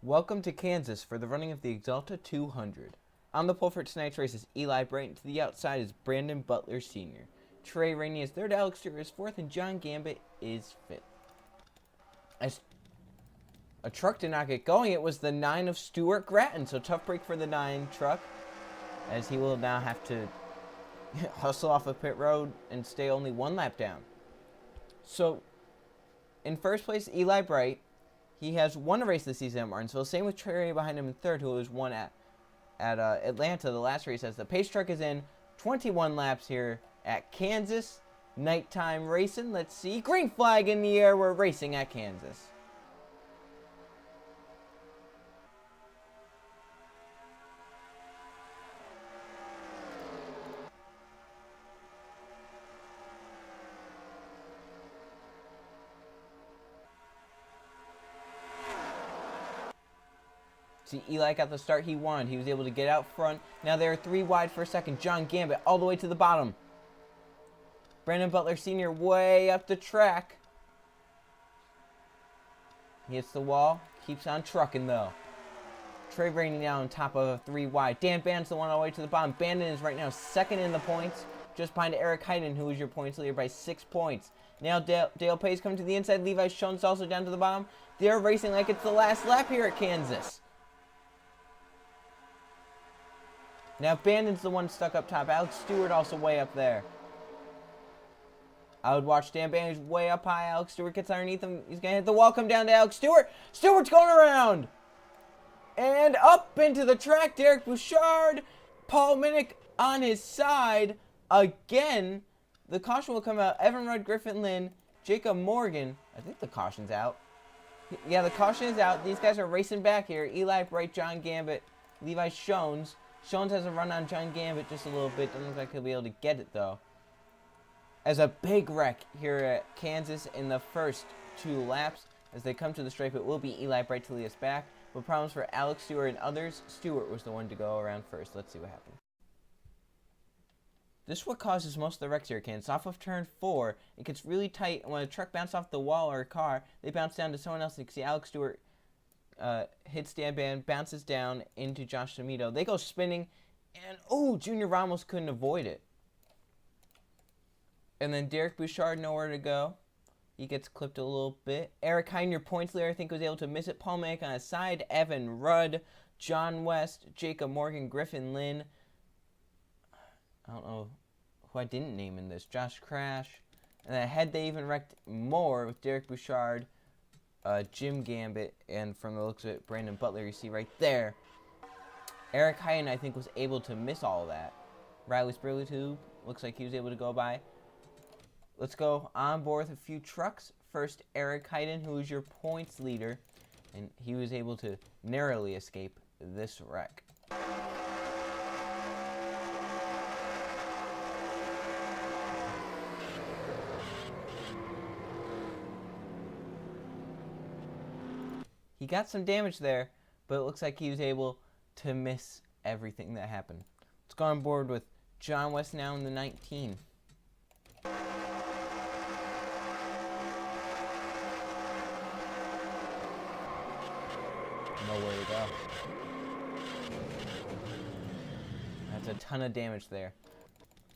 Welcome to Kansas for the running of the Axalta 200. On the pole for tonight's race is Eli Bright, and to the outside is Brandon Butler Sr. Trey Rainey is third, Alex Stewart is fourth, and John Gambit is fifth. As a truck did not get going, it was the 9 of Stuart Gratton, so tough break for the 9 truck, as he will now have to hustle off of pit road and stay only one lap down. So, in first place, Eli Bright. He has won a race this season at Martinsville. Same with Trey Rainey behind him in third, who was won at Atlanta, the last race, as the pace truck is in 21 laps here at Kansas. Nighttime racing. Let's see. Green flag in the air. We're racing at Kansas. See, Eli got the start he wanted. He was able to get out front. Now they're 3 wide for a second. John Gambit all the way to the bottom. Brandon Butler Sr. way up the track. He hits the wall. Keeps on trucking, though. Trey Rainey now on top of 3 wide. Dan Bandon's the one all the way to the bottom. Bandon is right now second in the points, just behind Eric Hyden, who is your points leader by 6 points. Now Dale Pay's coming to the inside. Levi Schoen's also down to the bottom. They're racing like it's the last lap here at Kansas. Now Bandon's the one stuck up top. Alex Stewart also way up there. I would watch Dan Bandon. He's way up high. Alex Stewart gets underneath him. He's going to hit the wall. Come down to Alex Stewart. Stewart's going around. And up into the track. Derek Bouchard. Paul Minnick on his side. Again, the caution will come out. Evan Rudd, Griffin Lynn, Jacob Morgan. I think the caution's out. Yeah, the caution is out. These guys are racing back here. Eli Bright, John Gambit, Levi Schoens. Schoens has a run on John Gambit just a little bit. Doesn't look like he'll be able to get it, though. As a big wreck here at Kansas in the first 2 laps. As they come to the stripe, it will be Eli Bright to lead us back. With problems for Alex Stewart and others, Stewart was the one to go around first. Let's see what happens. This is what causes most of the wrecks here at Kansas. Off of turn 4, it gets really tight. And when a truck bounces off the wall or a car, they bounce down to someone else. You can see Alex Stewart hits Dan Band, bounces down into Josh D'Amito. They go spinning, and Junior Ramos couldn't avoid it. And then Derek Bouchard nowhere to go. He gets clipped a little bit. Eric Hyden, your points leader, I think was able to miss it. Paul Minnick on his side. Evan Rudd, John West, Jacob Morgan, Griffin Lynn. I don't know who I didn't name in this. Josh Crash. And then ahead they even wrecked more with Derek Bouchard, Jim Gambit, and from the looks of it, Brandon Butler, you see right there. Eric Hyden, I think, was able to miss all of that. Riley Spurley, looks like he was able to go by. Let's go on board with a few trucks. First, Eric Hyden, who is your points leader, and he was able to narrowly escape this wreck. He got some damage there, but it looks like he was able to miss everything that happened. Let's go on board with John West now in the 19. Nowhere to go. That's a ton of damage there.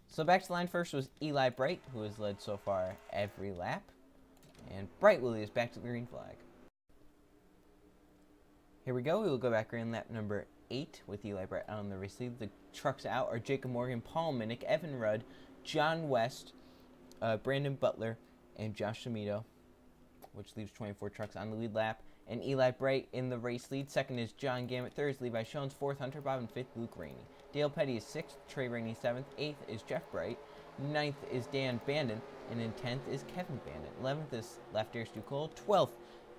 So back to the line first was Eli Bright, who has led so far every lap. And Bright will lead us back to the green flag. Here we go. We will go back around lap number 8 with Eli Bright on the race lead. The trucks out are Jacob Morgan, Paul Minnick, Evan Rudd, John West, Brandon Butler, and Josh D'Amito, which leaves 24 trucks on the lead lap. And Eli Bright in the race lead. Second is John Gambit. Third is Levi Schoens. Fourth, Hunter Bob. And fifth, Luke Rainey. Dale Petty is 6th. Trey Rainey 7th. 8th is Jeff Bright. 9th is Dan Bandon. And in 10th is Kevin Bandon. 11th is Left Air Stu Cole. 12th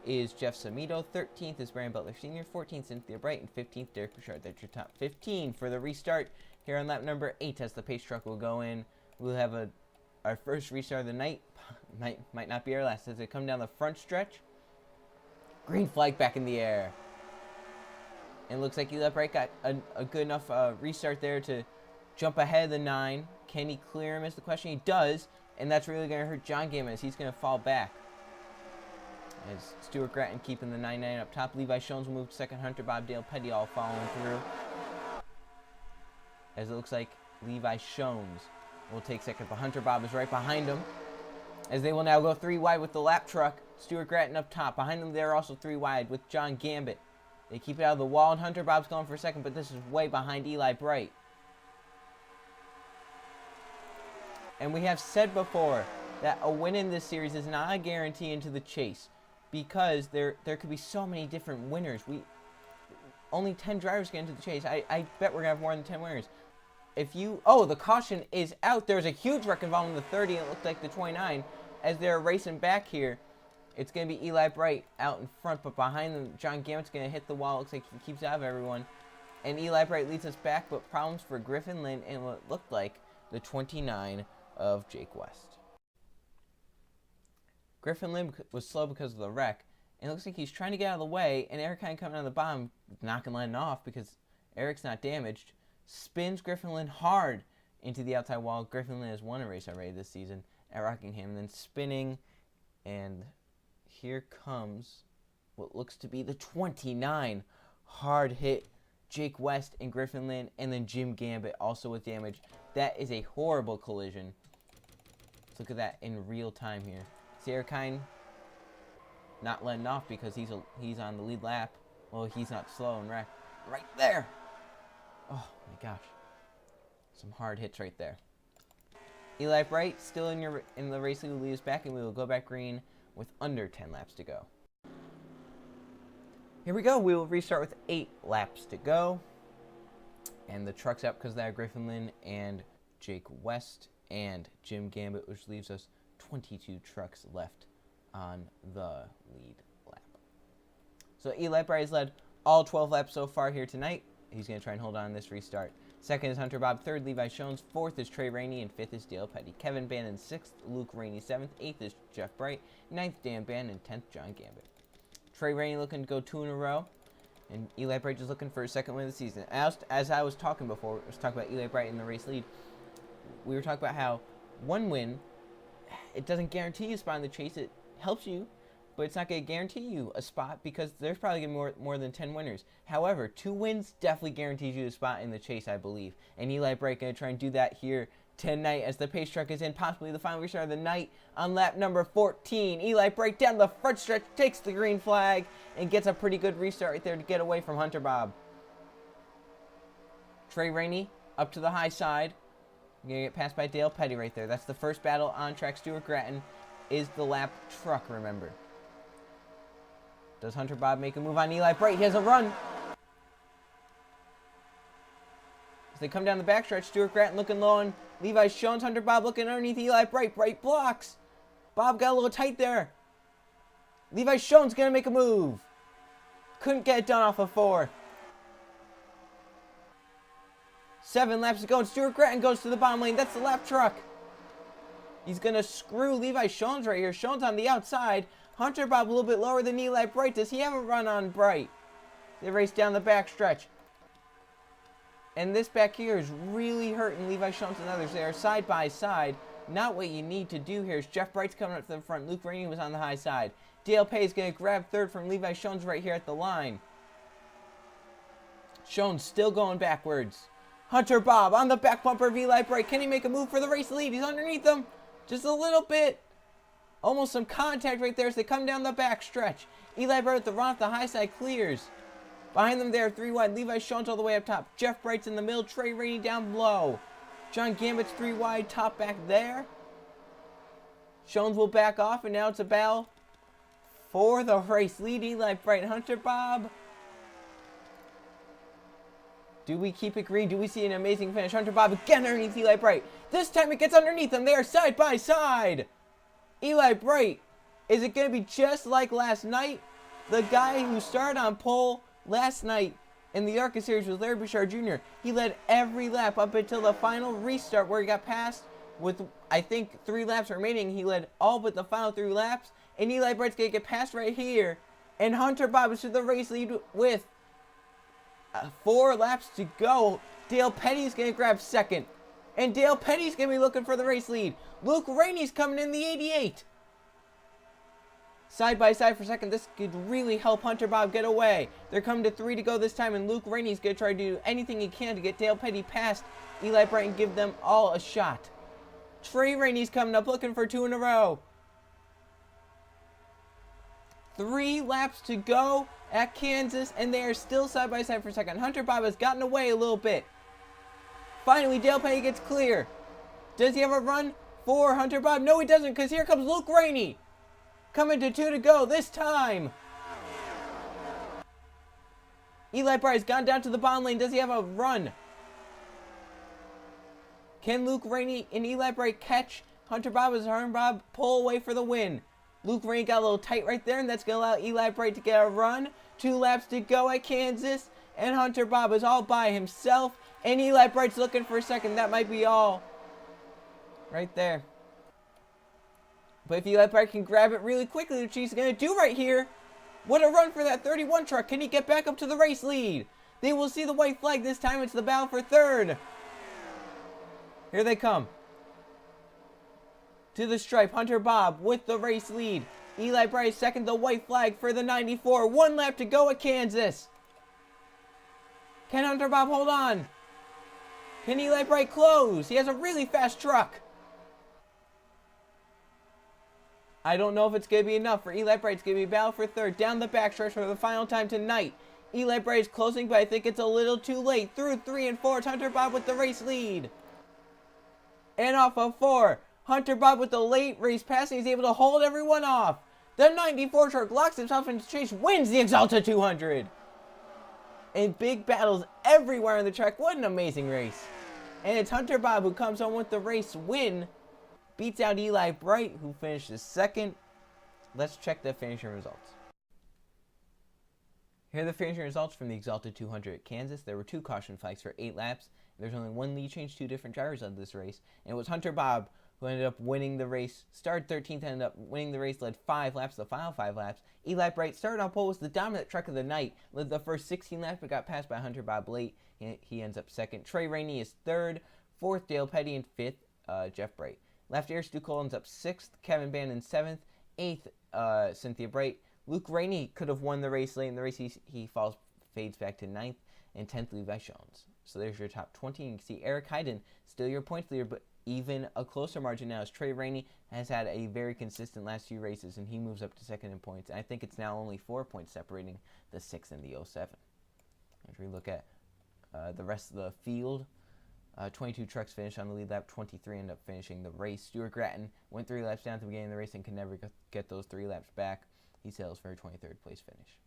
is Jeff Samito. 13th is Brandon Butler Sr. 14th, Cynthia Bright. And 15th, Derek Bouchard. That's your top 15 for the restart here on lap number 8 as the pace truck will go in. We'll have our first restart of the night. Might not be our last as they come down the front stretch. Green flag back in the air. And it looks like Eli Bright got a good enough restart there to jump ahead of the 9. Can he clear him is the question. He does. And that's really going to hurt John Gambit as he's going to fall back. As Stuart Grattan keeping the 99 up top. Levi Shones will move to second. Hunter Bob, Dale Petty all following through. As it looks like Levi Shones will take second, but Hunter Bob is right behind him. As they will now go 3 wide with the lap truck. Stuart Grattan up top. Behind them, they're also 3 wide with John Gambit. They keep it out of the wall, and Hunter Bob's going for second, but this is way behind Eli Bright. And we have said before that a win in this series is not a guarantee into the chase, because there could be so many different winners. Only 10 drivers get into the chase. I bet we're going to have more than 10 winners. The caution is out. There's a huge wreck involving the 30, and it looked like the 29. As they're racing back here, it's going to be Eli Bright out in front, but behind them, John Gambit's going to hit the wall. Looks like he keeps out of everyone. And Eli Bright leads us back, but problems for Griffin Lynn and what looked like the 29 of Jake West. Griffin Lynn was slow because of the wreck, and it looks like he's trying to get out of the way, and Eric Hine coming out of the bottom, knocking Lynn off because Eric's not damaged, spins Griffin Lynn hard into the outside wall. Griffin Lynn has won a race already this season at Rockingham, and then spinning, and here comes what looks to be the 29. Hard hit Jake West and Griffin Lynn, and then Jim Gambit also with damage. That is a horrible collision. Let's look at that in real time here. See Eric Hine not letting off because he's on the lead lap. Well, he's not slow and wrecked. Right there. Oh my gosh. Some hard hits right there. Eli Bright still in the race lead will lead us back, and we will go back green with under 10 laps to go. Here we go. We will restart with 8 laps to go. And the truck's out because of that. Griffin Lynn and Jake West and Jim Gambit, which leaves us 22 trucks left on the lead lap. So Eli Bright has led all 12 laps so far here tonight. He's going to try and hold on this restart. Second is Hunter Bob. Third, Levi Shones. Fourth is Trey Rainey. And fifth is Dale Petty. Kevin Bannon, 6th. Luke Rainey, 7th. 8th is Jeff Bright. 9th, Dan Bannon. And 10th, John Gambit. Trey Rainey looking to go 2 in a row. And Eli Bright just looking for his second win of the season. As I was talking before, I was talking about Eli Bright in the race lead. We were talking about how one win, it doesn't guarantee you a spot in the chase. It helps you, but it's not going to guarantee you a spot because there's probably going to be more than 10 winners. However, 2 wins definitely guarantees you a spot in the chase, I believe. And Eli Bright going to try and do that here tonight as the pace truck is in possibly the final restart of the night on lap number 14. Eli Bright down the front stretch, takes the green flag, and gets a pretty good restart right there to get away from Hunter Bob. Trey Rainey up to the high side. Going to get passed by Dale Petty right there. That's the first battle on track. Stuart Grattan is the lap truck, remember. Does Hunter Bob make a move on Eli Bright? He has a run. As they come down the backstretch, Stuart Grattan looking low on Levi Shones. Hunter Bob looking underneath Eli Bright. Bright blocks. Bob got a little tight there. Levi Shones going to make a move. Couldn't get it done off of 4. 7 laps to go, and Stuart Grattan goes to the bottom lane. That's the lap truck. He's going to screw Levi Shones right here. Shones on the outside. Hunter Bob a little bit lower than Eli Bright. Does he have a run on Bright? They race down the back stretch. And this back here is really hurting Levi Shones and others. They are side by side. Not what you need to do here. Is Jeff Bright's coming up to the front. Luke Rainey was on the high side. Dale Pay is going to grab third from Levi Shones right here at the line. Shones still going backwards. Hunter Bob on the back bumper of Eli Bright. Can he make a move for the race lead? He's underneath them. Just a little bit. Almost some contact right there as they come down the back stretch. Eli Bright with the run off the high side clears. Behind them there, 3 wide. Levi Shones all the way up top. Jeff Bright's in the middle. Trey Rainey down below. John Gambit's 3 wide. Top back there. Shones will back off, and now it's a battle for the race lead. Eli Bright, Hunter Bob. Do we keep it green? Do we see an amazing finish? Hunter Bob again underneath Eli Bright. This time it gets underneath them. They are side by side. Eli Bright. Is it going to be just like last night? The guy who started on pole last night in the ARCA Series was Larry Bouchard Jr. He led every lap up until the final restart where he got passed with, I think, 3 laps remaining. He led all but the final 3 laps. And Eli Bright's going to get passed right here. And Hunter Bob is to the race lead with 4 laps to go. Dale Petty's going to grab second. And Dale Petty's going to be looking for the race lead. Luke Rainey's coming in the 88. side by side for second. This could really help Hunter Bob get away. They're coming to 3 to go this time, and Luke Rainey's going to try to do anything he can to get Dale Petty past Eli Bright and give them all a shot. Trey Rainey's coming up looking for 2 in a row. 3 laps to go at Kansas, and they are still side by side for second. Hunter Bob has gotten away a little bit. Finally, Dale Petty gets clear. Does he have a run for Hunter Bob? No, he doesn't, because here comes Luke Rainey. Coming to 2 to go this time. Eli Bright has gone down to the bottom lane. Does he have a run? Can Luke Rainey and Eli Bright catch Hunter Bob as Hunter Bob pull away for the win? Luke Rainey got a little tight right there, and that's going to allow Eli Bright to get a run. 2 laps to go at Kansas, and Hunter Bob is all by himself, and Eli Bright's looking for a second. That might be all right there. But if Eli Bright can grab it really quickly, which he's going to do right here, what a run for that 31 truck. Can he get back up to the race lead? They will see the white flag this time. It's the battle for third. Here they come. To the stripe, Hunter Bob with the race lead. Eli Bright second, the white flag for the 94. 1 lap to go at Kansas. Can Hunter Bob hold on? Can Eli Bright close? He has a really fast truck. I don't know if it's going to be enough for Eli Bright. It's going to be a battle for third. Down the backstretch for the final time tonight. Eli Bright is closing, but I think it's a little too late. Through 3 and 4, it's Hunter Bob with the race lead. And off of 4, Hunter Bob with the late race passing is able to hold everyone off. The 94 truck locks himself into chase, wins the Axalta 200. And big battles everywhere on the track. What an amazing race. And it's Hunter Bob who comes home with the race win. Beats out Eli Bright, who finishes second. Let's check the finishing results. Here are the finishing results from the Axalta 200 at Kansas. There were 2 caution flags for 8 laps. There's only 1 lead change, 2 different drivers on this race. And it was Hunter Bob who ended up winning the race. Started 13th, ended up winning the race, led 5 laps, the final 5 laps. Eli Bright started on pole, was the dominant truck of the night. Led the first 16 laps, but got passed by Hunter Bob late. He ends up second. Trey Rainey is third. 4th, Dale Petty, and 5th, Jeff Bright. Left air, Stu Cole ends up 6th. Kevin Bandon 7th. 8th, Cynthia Bright. Luke Rainey could have won the race late in the race. He fades back to 9th. And 10th, Levi Jones. So there's your top 20. You can see Eric Hyden, still your points leader, but even a closer margin now as Trey Rainey has had a very consistent last few races, and he moves up to second in points. And I think it's now only 4 points separating the 6 and the 07. As we look at the rest of the field, 22 trucks finished on the lead lap. 23 end up finishing the race. Stuart Gratton went 3 laps down at the beginning of the race and can never get those 3 laps back. He sails for a 23rd place finish.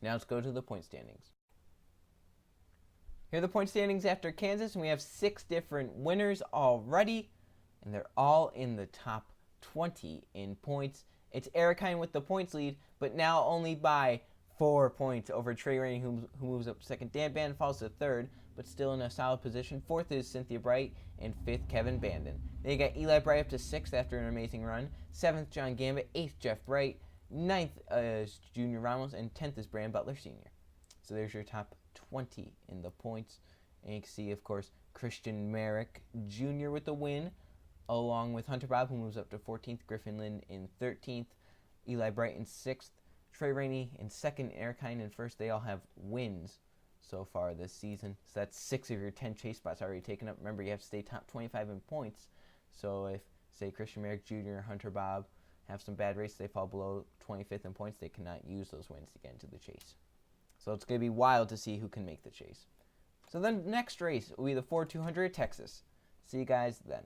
Now let's go to the point standings. Here are the point standings after Kansas, and we have 6 different winners already, and they're all in the top 20 in points. It's Eric Hine with the points lead, but now only by 4 points over Trey Rainey, who moves up to second. Dan Bandon falls to third, but still in a solid position. 4th is Cynthia Bright, and 5th, Kevin Bandon. Then you got Eli Bright up to 6th after an amazing run. 7th, John Gambit. 8th, Jeff Bright. 9th is Junior Ramos, and 10th is Brandon Butler Sr. So there's your top 20 in the points. And you can see, of course, Christian Merrick Jr. with the win, along with Hunter Bob, who moves up to 14th, Griffin Lynn in 13th, Eli Bright in 6th, Trey Rainey in 2nd, Eric Hine in 1st. They all have wins so far this season. So that's 6 of your 10 chase spots already taken up. Remember, you have to stay top 25 in points. So if, say, Christian Merrick Jr. or Hunter Bob have some bad races, they fall below 25th in points, they cannot use those wins to get into the chase. So it's going to be wild to see who can make the chase. So then next race will be the Ford 200 at Texas. See you guys then.